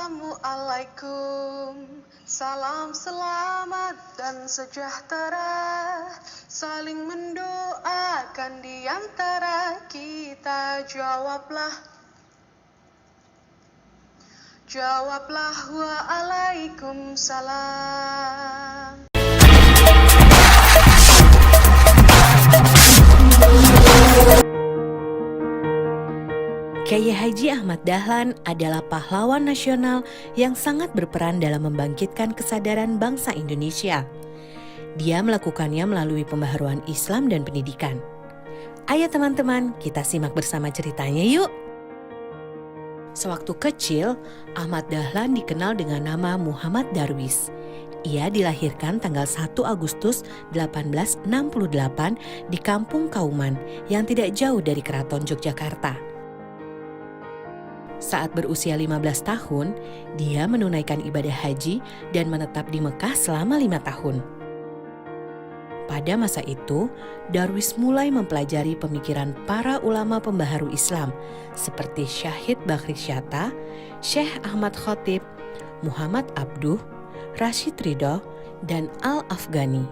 Assalamualaikum, salam selamat dan sejahtera, saling mendoakan di antara kita. Jawablah waalaikumsalam. Kyai Haji Ahmad Dahlan adalah pahlawan nasional yang sangat berperan dalam membangkitkan kesadaran bangsa Indonesia. Dia melakukannya melalui pembaharuan Islam dan pendidikan. Ayo teman-teman, kita simak bersama ceritanya yuk. Sewaktu kecil, Ahmad Dahlan dikenal dengan nama Muhammad Darwis. Ia dilahirkan tanggal 1 Agustus 1868 di Kampung Kauman yang tidak jauh dari Keraton Yogyakarta. Saat berusia 15 tahun, dia menunaikan ibadah haji dan menetap di Mekah selama 5 tahun. Pada masa itu, Darwis mulai mempelajari pemikiran para ulama pembaharu Islam seperti Syahid Bakri Syatta, Syekh Ahmad Khotib, Muhammad Abduh, Rashid Ridho, dan Al-Afghani.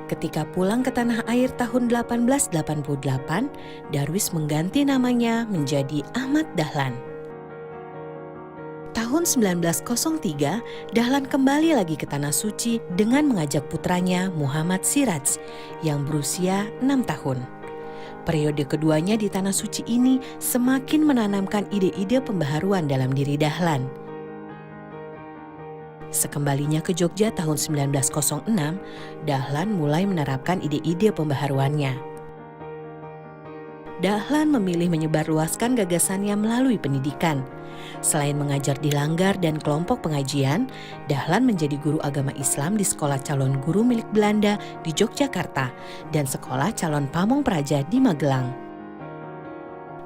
Ketika pulang ke tanah air tahun 1888, Darwis mengganti namanya menjadi Ahmad Dahlan. Tahun 1903, Dahlan kembali lagi ke Tanah Suci dengan mengajak putranya Muhammad Siraj yang berusia 6 tahun. Periode keduanya di Tanah Suci ini semakin menanamkan ide-ide pembaharuan dalam diri Dahlan. Sekembalinya ke Jogja tahun 1906, Dahlan mulai menerapkan ide-ide pembaharuannya. Dahlan memilih menyebarluaskan gagasannya melalui pendidikan. Selain mengajar di Langgar dan kelompok pengajian, Dahlan menjadi guru agama Islam di Sekolah Calon Guru milik Belanda di Yogyakarta dan Sekolah Calon Pamong Praja di Magelang.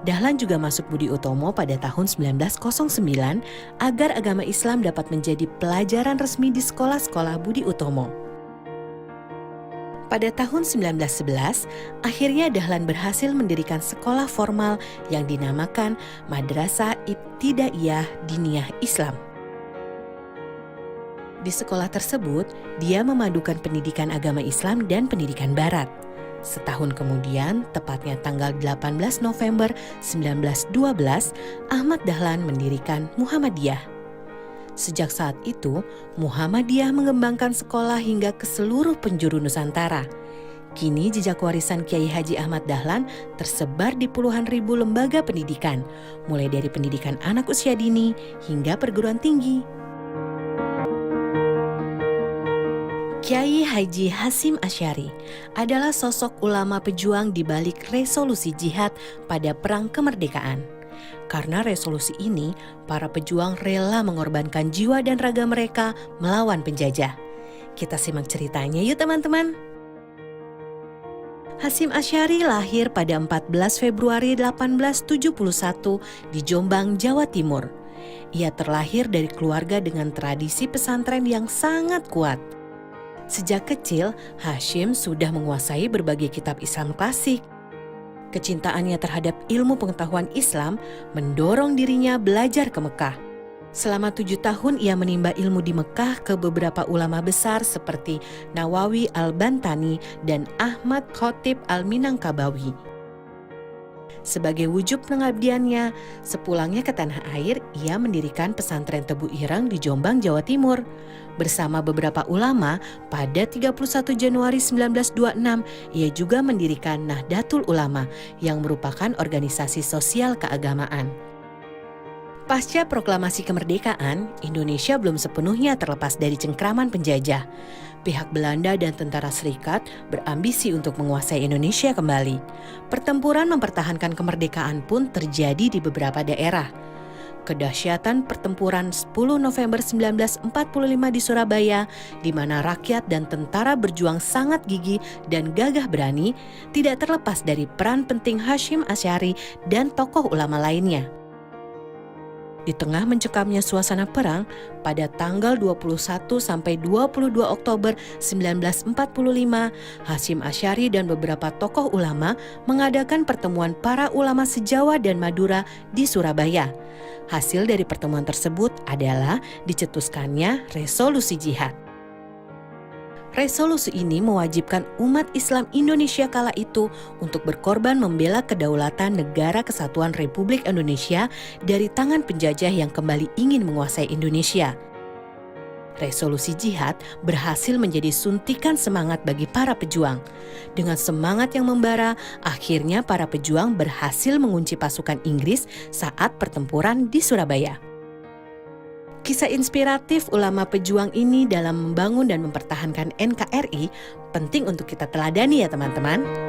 Dahlan juga masuk Budi Utomo pada tahun 1909 agar agama Islam dapat menjadi pelajaran resmi di sekolah-sekolah Budi Utomo. Pada tahun 1911, akhirnya Dahlan berhasil mendirikan sekolah formal yang dinamakan Madrasah Ibtidaiyah Diniyah Islam. Di sekolah tersebut, dia memadukan pendidikan agama Islam dan pendidikan Barat. Setahun kemudian, tepatnya tanggal 18 November 1912, Ahmad Dahlan mendirikan Muhammadiyah. Sejak saat itu, Muhammadiyah mengembangkan sekolah hingga ke seluruh penjuru Nusantara. Kini jejak warisan Kyai Haji Ahmad Dahlan tersebar di puluhan ribu lembaga pendidikan, mulai dari pendidikan anak usia dini hingga perguruan tinggi. Kyai Haji Hasyim Asy'ari adalah sosok ulama pejuang di balik resolusi jihad pada Perang Kemerdekaan. Karena resolusi ini, para pejuang rela mengorbankan jiwa dan raga mereka melawan penjajah. Kita simak ceritanya yuk teman-teman. Hasyim Asy'ari lahir pada 14 Februari 1871 di Jombang, Jawa Timur. Ia terlahir dari keluarga dengan tradisi pesantren yang sangat kuat. Sejak kecil, Hasyim sudah menguasai berbagai kitab Islam klasik. Kecintaannya terhadap ilmu pengetahuan Islam mendorong dirinya belajar ke Mekah. Selama 7 tahun ia menimba ilmu di Mekah ke beberapa ulama besar seperti Nawawi Al-Bantani dan Ahmad Khotib Al-Minangkabawi. Sebagai wujud pengabdiannya, sepulangnya ke tanah air, ia mendirikan pesantren Tebu Ireng di Jombang, Jawa Timur. Bersama beberapa ulama, pada 31 Januari 1926, ia juga mendirikan Nahdlatul Ulama yang merupakan organisasi sosial keagamaan. Pasca proklamasi kemerdekaan, Indonesia belum sepenuhnya terlepas dari cengkraman penjajah. Pihak Belanda dan Tentara Serikat berambisi untuk menguasai Indonesia kembali. Pertempuran mempertahankan kemerdekaan pun terjadi di beberapa daerah. Kedahsyatan pertempuran 10 November 1945 di Surabaya, di mana rakyat dan tentara berjuang sangat gigih dan gagah berani, tidak terlepas dari peran penting Hasyim Asy'ari dan tokoh ulama lainnya. Di tengah mencekamnya suasana perang, pada tanggal 21 sampai 22 Oktober 1945, Hasyim Asy'ari dan beberapa tokoh ulama mengadakan pertemuan para ulama se-Jawa dan Madura di Surabaya. Hasil dari pertemuan tersebut adalah dicetuskannya resolusi jihad. Resolusi ini mewajibkan umat Islam Indonesia kala itu untuk berkorban membela kedaulatan Negara Kesatuan Republik Indonesia dari tangan penjajah yang kembali ingin menguasai Indonesia. Resolusi jihad berhasil menjadi suntikan semangat bagi para pejuang. Dengan semangat yang membara, akhirnya para pejuang berhasil mengunci pasukan Inggris saat pertempuran di Surabaya. Kisah inspiratif ulama pejuang ini dalam membangun dan mempertahankan NKRI penting untuk kita teladani ya teman-teman.